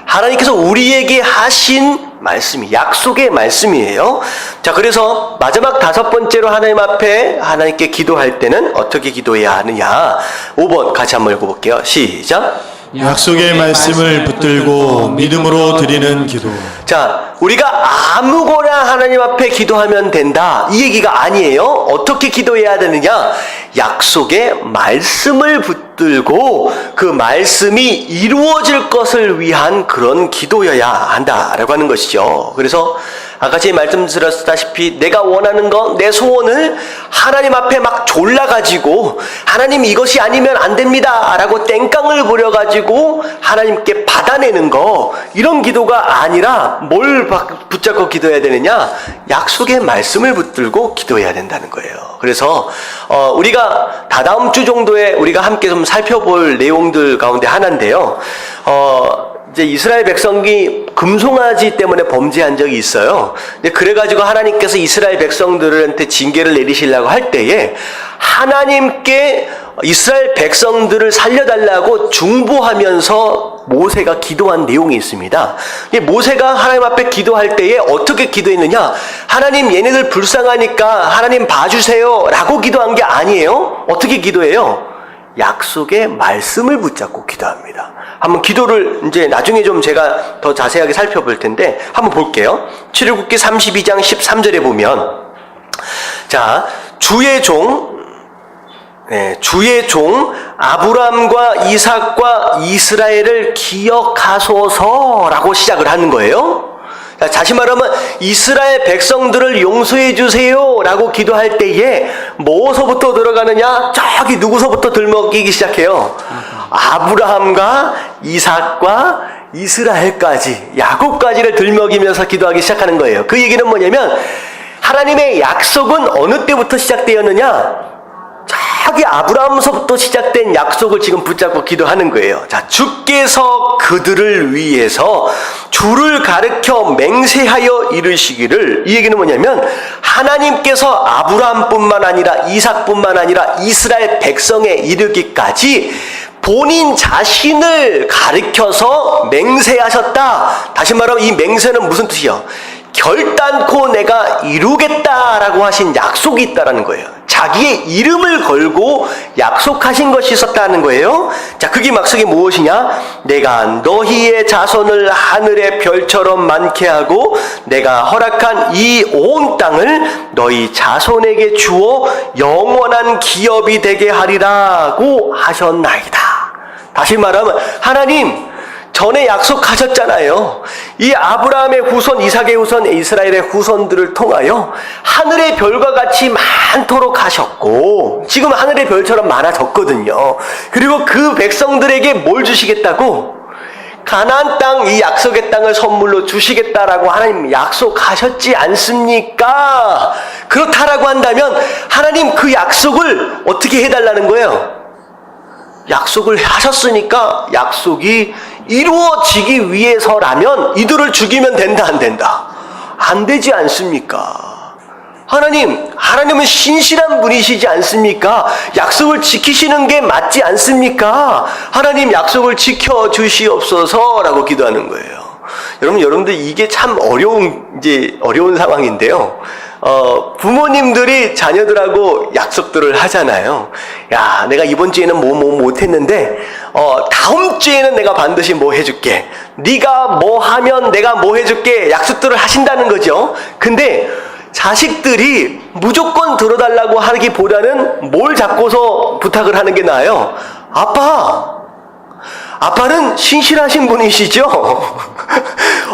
하나님께서 우리에게 하신 말씀이 약속의 말씀이에요. 자, 그래서 마지막 다섯 번째로 하나님 앞에 하나님께 기도할 때는 어떻게 기도해야 하느냐? 5번 같이 한번 읽어볼게요. 시작.
약속의 말씀을 붙들고 믿음으로 드리는 기도.
자, 우리가 아무거나 하나님 앞에 기도하면 된다, 이 얘기가 아니에요. 어떻게 기도해야 되느냐? 약속의 말씀을 붙들고 그 말씀이 이루어질 것을 위한 그런 기도여야 한다라고 하는 것이죠. 그래서 아까 제가 말씀드렸다시피 내가 원하는 거, 내 소원을 하나님 앞에 막 졸라가지고 하나님 이것이 아니면 안 됩니다 라고 땡깡을 부려가지고 하나님께 받아내는 거, 이런 기도가 아니라 뭘 붙잡고 기도해야 되느냐? 약속의 말씀을 붙들고 기도해야 된다는 거예요. 그래서 우리가 다다음 주 정도에 우리가 함께 좀 살펴볼 내용들 가운데 하나인데요. 이제 이스라엘 백성이 금송아지 때문에 범죄한 적이 있어요. 그래가지고 하나님께서 이스라엘 백성들한테 징계를 내리시려고 할 때에 하나님께 이스라엘 백성들을 살려달라고 중보하면서 모세가 기도한 내용이 있습니다. 모세가 하나님 앞에 기도할 때에 어떻게 기도했느냐? 하나님 얘네들 불쌍하니까 하나님 봐주세요 라고 기도한 게 아니에요. 어떻게 기도해요? 약속의 말씀을 붙잡고 기도합니다. 한번 기도를 이제 나중에 좀 제가 더 자세하게 살펴볼 텐데 한번 볼게요. 출애굽기 32장 13절에 보면, 자, 주의 종 아브람과 이삭과 이스라엘을 기억하소서라고 시작을 하는 거예요. 자, 다시 말하면 이스라엘 백성들을 용서해 주세요 라고 기도할 때에 뭐서부터 들어가느냐? 저기 누구서부터 들먹이기 시작해요? 아브라함과 이삭과 이스라엘까지, 야곱까지를 들먹이면서 기도하기 시작하는 거예요. 그 얘기는 뭐냐면 하나님의 약속은 어느 때부터 시작되었느냐? 저기 아브라함서부터 시작된 약속을 지금 붙잡고 기도하는 거예요. 자, 주께서 그들을 위해서 주를 가르쳐 맹세하여 이르시기를, 이 얘기는 뭐냐면 하나님께서 아브라함뿐만 아니라 이삭뿐만 아니라 이스라엘 백성에 이르기까지 본인 자신을 가르쳐서 맹세하셨다. 다시 말하면 이 맹세는 무슨 뜻이요? 결단코 내가 이루겠다라고 하신 약속이 있다라는 거예요. 자기의 이름을 걸고 약속하신 것이 있었다는 거예요. 자, 그게 약속이 무엇이냐? 내가 너희의 자손을 하늘의 별처럼 많게 하고 내가 허락한 이 온 땅을 너희 자손에게 주어 영원한 기업이 되게 하리라고 하셨나이다. 다시 말하면 하나님 전에 약속하셨잖아요. 이 아브라함의 후손, 이삭의 후손, 이스라엘의 후손들을 통하여 하늘의 별과 같이 많도록 하셨고 지금 하늘의 별처럼 많아졌거든요. 그리고 그 백성들에게 뭘 주시겠다고? 가나안 땅, 이 약속의 땅을 선물로 주시겠다라고 하나님 약속하셨지 않습니까? 그렇다라고 한다면 하나님 그 약속을 어떻게 해달라는 거예요? 약속을 하셨으니까 약속이 이루어지기 위해서라면 이들을 죽이면 된다, 안 된다? 안 되지 않습니까? 하나님은 신실한 분이시지 않습니까? 약속을 지키시는 게 맞지 않습니까? 하나님 약속을 지켜주시옵소서라고 기도하는 거예요. 여러분들 이게 참 어려운 상황인데요. 부모님들이 자녀들하고 약속들을 하잖아요. 야, 내가 이번 주에는 뭐 못했는데, 다음 주에는 내가 반드시 뭐 해줄게. 네가 뭐 하면 내가 뭐 해줄게. 약속들을 하신다는 거죠. 근데 자식들이 무조건 들어달라고 하기보다는 뭘 잡고서 부탁을 하는 게 나아요? 아빠는 신실하신 분이시죠?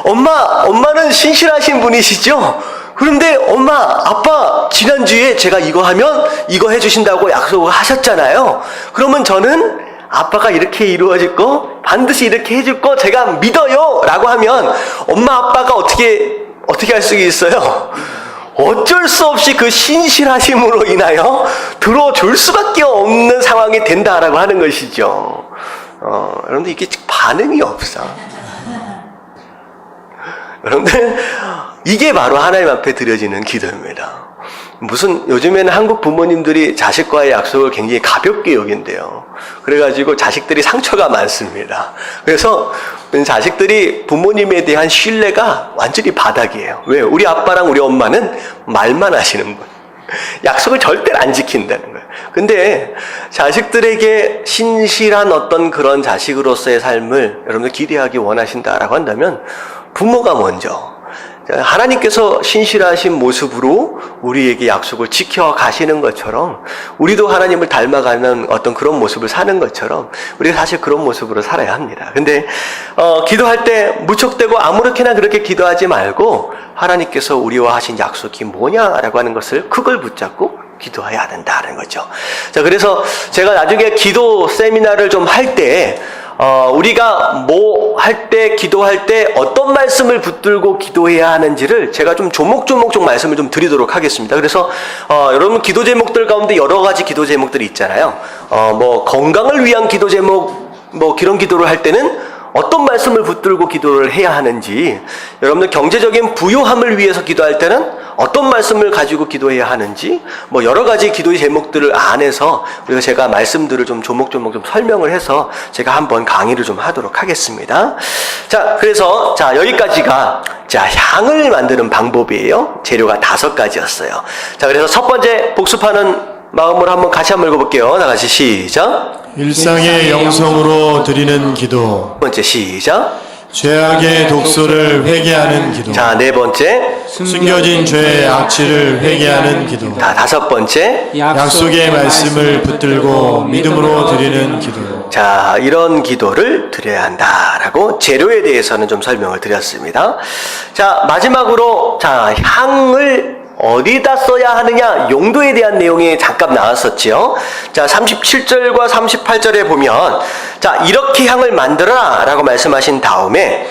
엄마는 신실하신 분이시죠? 그런데 아빠, 지난주에 제가 이거 하면 이거 해주신다고 약속을 하셨잖아요. 그러면 저는 아빠가 이렇게 이루어질 거, 반드시 이렇게 해줄 거 제가 믿어요. 라고 하면 엄마, 아빠가 어떻게 할 수 있어요? 어쩔 수 없이 그 신실하심으로 인하여 들어줄 수밖에 없는 상황이 된다라고 하는 것이죠. 여러분들 이게 반응이 없어. 여러분들 이게 바로 하나님 앞에 드려지는 기도입니다. 요즘에는 한국 부모님들이 자식과의 약속을 굉장히 가볍게 여긴대요. 그래가지고 자식들이 상처가 많습니다. 그래서 자식들이 부모님에 대한 신뢰가 완전히 바닥이에요. 왜? 우리 아빠랑 우리 엄마는 말만 하시는 분. 약속을 절대 안 지킨다는 거예요. 근데 자식들에게 신실한 어떤 그런 자식으로서의 삶을 여러분들 기대하기 원하신다라고 한다면 부모가 먼저 하나님께서 신실하신 모습으로 우리에게 약속을 지켜가시는 것처럼 우리도 하나님을 닮아가는 어떤 그런 모습을 사는 것처럼 우리가 사실 그런 모습으로 살아야 합니다. 근데 기도할 때 무척대고 아무렇게나 그렇게 기도하지 말고 하나님께서 우리와 하신 약속이 뭐냐라고 하는 것을 그걸 붙잡고 기도해야 된다는 거죠. 자, 그래서 제가 나중에 기도 세미나를 좀 할 때 우리가 기도할 때 어떤 말씀을 붙들고 기도해야 하는지를 제가 좀 조목조목 좀 말씀을 좀 드리도록 하겠습니다. 그래서, 여러분 기도 제목들 가운데 여러 가지 기도 제목들이 있잖아요. 건강을 위한 기도 제목, 그런 기도를 할 때는 어떤 말씀을 붙들고 기도를 해야 하는지, 여러분들 경제적인 부요함을 위해서 기도할 때는 어떤 말씀을 가지고 기도해야 하는지, 여러 가지 기도의 제목들을 안에서 우리가 제가 말씀들을 좀 조목조목 좀 설명을 해서 제가 한번 강의를 좀 하도록 하겠습니다. 자, 그래서 여기까지가 향을 만드는 방법이에요. 재료가 5가지였어요. 자, 그래서 첫 번째 복습하는 마음으로 같이 한번 읽어볼게요. 다 같이 시작.
일상의 영성으로 드리는 기도.
두 번째 시작.
죄악의 독소를 회개하는 기도.
자, 네 번째.
숨겨진 죄의 악취를 회개하는 기도.
자, 5번째.
약속의 말씀을 붙들고 믿음으로 드리는 기도.
자, 이런 기도를 드려야 한다라고 재료에 대해서는 좀 설명을 드렸습니다. 자, 마지막으로 향을 어디다 써야 하느냐 용도에 대한 내용이 잠깐 나왔었죠. 자, 37절과 38절에 보면 이렇게 향을 만들어라 라고 말씀하신 다음에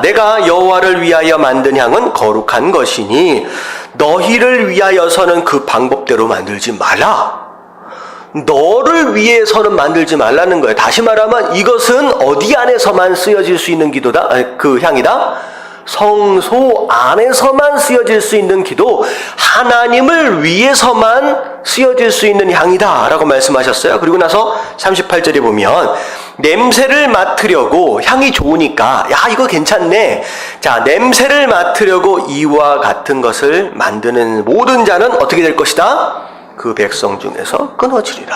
내가 여호와를 위하여 만든 향은 거룩한 것이니 너희를 위하여서는 그 방법대로 만들지 말라. 너를 위해서는 만들지 말라는 거예요. 다시 말하면 이것은 어디 안에서만 쓰여질 수 있는 기도다? 그 향이다? 성소 안에서만 쓰여질 수 있는 기도, 하나님을 위해서만 쓰여질 수 있는 향이다 라고 말씀하셨어요. 그리고 나서 38절에 보면 냄새를 맡으려고, 향이 좋으니까 이거 괜찮네. 자, 냄새를 맡으려고 이와 같은 것을 만드는 모든 자는 어떻게 될 것이다? 그 백성 중에서 끊어지리라.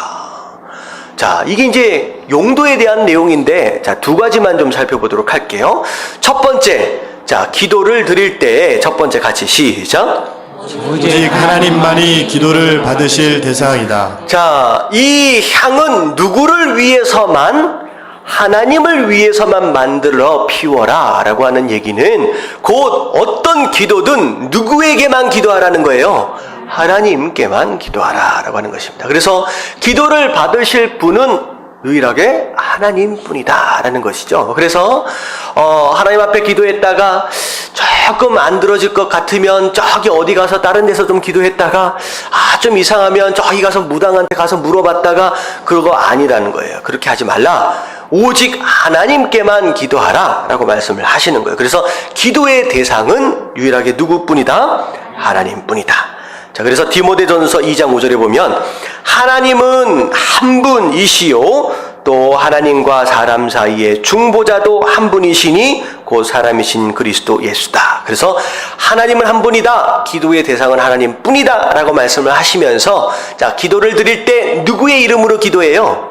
자, 이게 이제 용도에 대한 내용인데, 2가지만 좀 살펴보도록 할게요. 첫 번째, 기도를 드릴 때 첫 번째 같이 시작.
오직 하나님만이 기도를 받으실 대상이다.
자, 이 향은 누구를 위해서만, 하나님을 위해서만 만들어 피워라 라고 하는 얘기는 곧 어떤 기도든 누구에게만 기도하라는 거예요. 하나님께만 기도하라 라고 하는 것입니다. 그래서 기도를 받으실 분은 유일하게 하나님뿐이다 라는 것이죠. 그래서 하나님 앞에 기도했다가 조금 안 들어질 것 같으면 저기 어디 가서 다른 데서 좀 기도했다가 좀 이상하면 저기 가서 무당한테 가서 물어봤다가 그거 아니라는 거예요. 그렇게 하지 말라. 오직 하나님께만 기도하라 라고 말씀을 하시는 거예요. 그래서 기도의 대상은 유일하게 누구뿐이다? 하나님뿐이다. 자, 그래서 디모데전서 2장 5절에 보면 하나님은 한 분이시요 또 하나님과 사람 사이의 중보자도 한 분이시니 곧 사람이신 그리스도 예수다. 그래서 하나님은 한 분이다. 기도의 대상은 하나님뿐이다 라고 말씀을 하시면서 자, 기도를 드릴 때 누구의 이름으로 기도해요?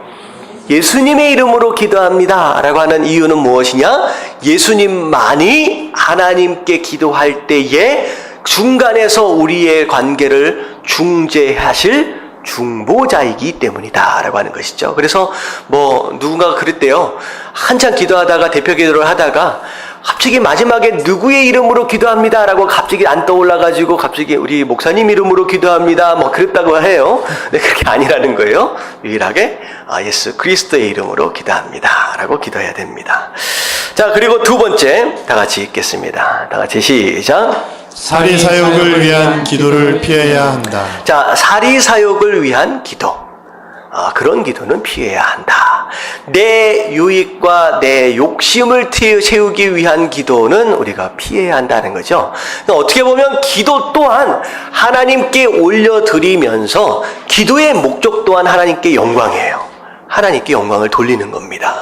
예수님의 이름으로 기도합니다 라고 하는 이유는 무엇이냐? 예수님만이 하나님께 기도할 때에 중간에서 우리의 관계를 중재하실 중보자이기 때문이다 라고 하는 것이죠. 그래서 누군가가 그랬대요. 한참 기도하다가 대표 기도를 하다가 갑자기 마지막에 누구의 이름으로 기도합니다 라고 갑자기 안 떠올라가지고 갑자기 우리 목사님 이름으로 기도합니다 그랬다고 해요. 근데 그렇게 아니라는 거예요. 유일하게 예수 그리스도의 이름으로 기도합니다 라고 기도해야 됩니다. 자, 그리고 두 번째 다 같이 읽겠습니다. 다 같이 시작.
사리사욕을 위한 기도를 피해야 한다.
자, 사리사욕을 위한 기도. 그런 기도는 피해야 한다. 내 유익과 내 욕심을 채우기 위한 기도는 우리가 피해야 한다는 거죠. 어떻게 보면 기도 또한 하나님께 올려드리면서 기도의 목적 또한 하나님께 영광이에요. 하나님께 영광을 돌리는 겁니다.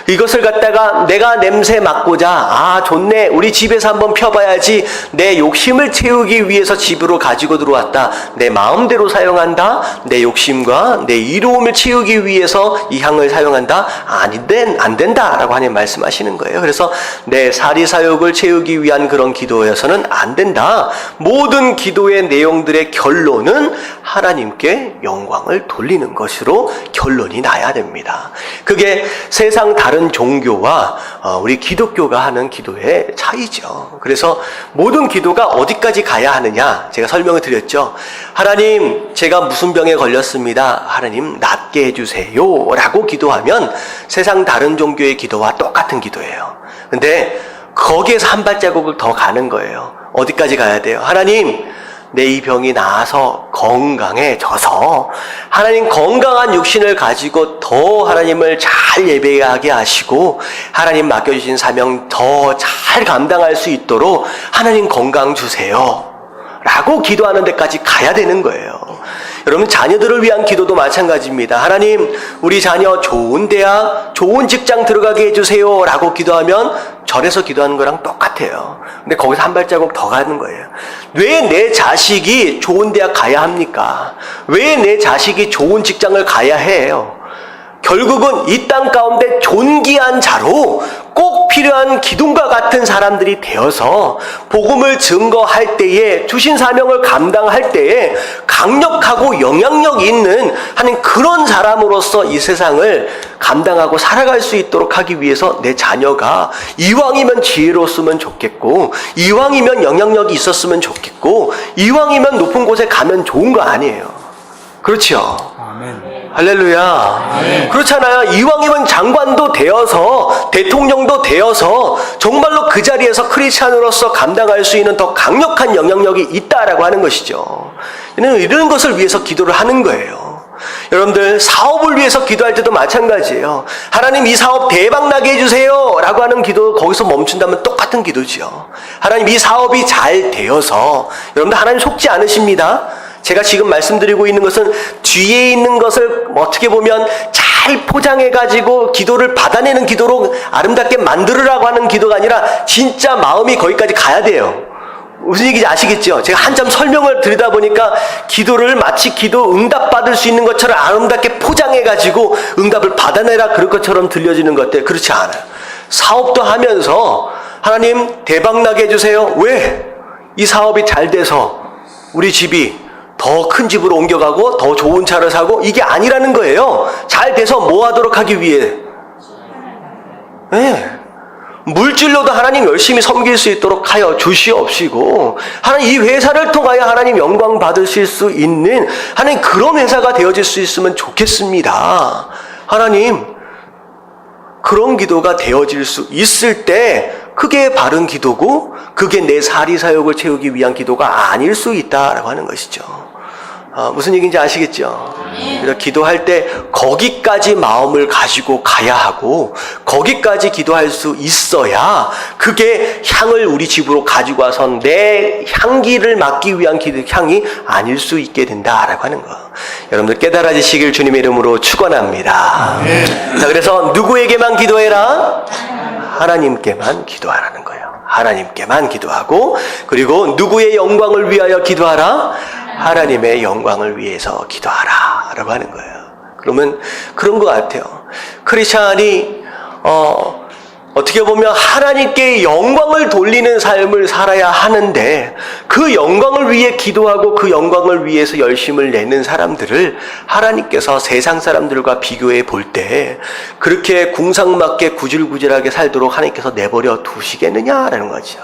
이것을 갖다가 내가 냄새 맡고자 좋네 우리 집에서 한번 펴봐야지 내 욕심을 채우기 위해서 집으로 가지고 들어왔다. 내 마음대로 사용한다. 내 욕심과 내 이로움을 채우기 위해서 이 향을 사용한다. 안 된다 라고 하나님 말씀하시는 거예요. 그래서 내 사리사욕을 채우기 위한 그런 기도여서는 안 된다. 모든 기도의 내용들의 결론은 하나님께 영광을 돌리는 것으로 결론이 나야 됩니다. 그게 세상 다른 종교와 우리 기독교가 하는 기도의 차이죠. 그래서 모든 기도가 어디까지 가야 하느냐 제가 설명을 드렸죠. 하나님 제가 무슨 병에 걸렸습니다. 하나님 낫게 해주세요 라고 기도하면 세상 다른 종교의 기도와 똑같은 기도예요. 근데 거기에서 한 발자국을 더 가는 거예요. 어디까지 가야 돼요? 하나님 내 이 병이 나아서 건강해져서 하나님 건강한 육신을 가지고 더 하나님을 잘 예배하게 하시고 하나님 맡겨주신 사명 더 잘 감당할 수 있도록 하나님 건강 주세요 라고 기도하는 데까지 가야 되는 거예요. 여러분 자녀들을 위한 기도도 마찬가지입니다. 하나님 우리 자녀 좋은 대학 좋은 직장 들어가게 해주세요 라고 기도하면 절에서 기도하는 거랑 똑같아요. 근데 거기서 한 발자국 더 가는 거예요. 왜 내 자식이 좋은 대학 가야 합니까? 왜 내 자식이 좋은 직장을 가야 해요? 결국은 이 땅 가운데 존귀한 자로 꼭 필요한 기둥과 같은 사람들이 되어서 복음을 증거할 때에 주신 사명을 감당할 때에 강력하고 영향력 있는 하는 그런 사람으로서 이 세상을 감당하고 살아갈 수 있도록 하기 위해서 내 자녀가 이왕이면 지혜로웠으면 좋겠고 이왕이면 영향력이 있었으면 좋겠고 이왕이면 높은 곳에 가면 좋은 거 아니에요. 그렇죠?
아멘.
할렐루야.
아멘.
그렇잖아요. 이왕이면 장관도 되어서 대통령도 되어서 정말로 그 자리에서 크리스찬으로서 감당할 수 있는 더 강력한 영향력이 있다라고 하는 것이죠. 이런 것을 위해서 기도를 하는 거예요. 여러분들 사업을 위해서 기도할 때도 마찬가지예요. 하나님 이 사업 대박나게 해주세요 라고 하는 기도 거기서 멈춘다면 똑같은 기도죠. 하나님 이 사업이 잘 되어서 여러분들 하나님 속지 않으십니다. 제가 지금 말씀드리고 있는 것은 뒤에 있는 것을 어떻게 보면 잘 포장해가지고 기도를 받아내는 기도로 아름답게 만들으라고 하는 기도가 아니라 진짜 마음이 거기까지 가야 돼요. 무슨 얘기인지 아시겠죠? 제가 한참 설명을 드리다 보니까 기도를 마치 기도 응답받을 수 있는 것처럼 아름답게 포장해가지고 응답을 받아내라 그럴 것처럼 들려지는 것 같아요. 그렇지 않아요. 사업도 하면서 하나님 대박나게 해주세요. 왜? 이 사업이 잘 돼서 우리 집이 더 큰 집으로 옮겨가고 더 좋은 차를 사고 이게 아니라는 거예요. 잘 돼서 뭐 하도록 하기 위해. 네. 물질로도 하나님 열심히 섬길 수 있도록 하여 주시옵시고 하나님 이 회사를 통하여 하나님 영광 받으실 수 있는 하나님 그런 회사가 되어질 수 있으면 좋겠습니다. 하나님 그런 기도가 되어질 수 있을 때 그게 바른 기도고 그게 내 사리사욕을 채우기 위한 기도가 아닐 수 있다라고 하는 것이죠. 무슨 얘기인지 아시겠죠? 그래서 기도할 때 거기까지 마음을 가지고 가야 하고 거기까지 기도할 수 있어야 그게 향을 우리 집으로 가지고 와서 내 향기를 맡기 위한 향이 아닐 수 있게 된다라고 하는 거. 여러분들 깨달아지시길 주님의 이름으로 축원합니다. 자, 그래서 누구에게만 기도해라? 하나님께만 기도하라는 거예요. 하나님께만 기도하고, 그리고 누구의 영광을 위하여 기도하라? 하나님의 영광을 위해서 기도하라 라고 하는 거예요. 그러면 그런 것 같아요. 크리스찬이 어떻게 보면 하나님께 영광을 돌리는 삶을 살아야 하는데, 그 영광을 위해 기도하고 그 영광을 위해서 열심을 내는 사람들을 하나님께서 세상 사람들과 비교해 볼 때 그렇게 궁상맞게 구질구질하게 살도록 하나님께서 내버려 두시겠느냐라는 거죠.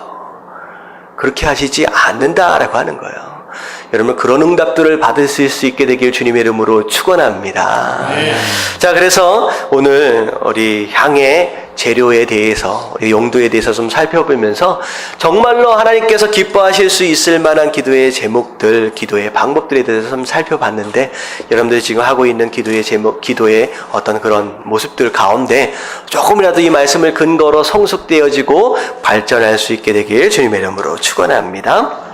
그렇게 하시지 않는다라고 하는 거예요. 여러분, 그런 응답들을 받을 수 있게 되길 주님의 이름으로 축원합니다. 자, 그래서 오늘 우리 향의 재료에 대해서, 우리 용도에 대해서 좀 살펴보면서 정말로 하나님께서 기뻐하실 수 있을 만한 기도의 제목들, 기도의 방법들에 대해서 좀 살펴봤는데, 여러분들이 지금 하고 있는 기도의 제목, 기도의 어떤 그런 모습들 가운데 조금이라도 이 말씀을 근거로 성숙되어지고 발전할 수 있게 되길 주님의 이름으로 축원합니다.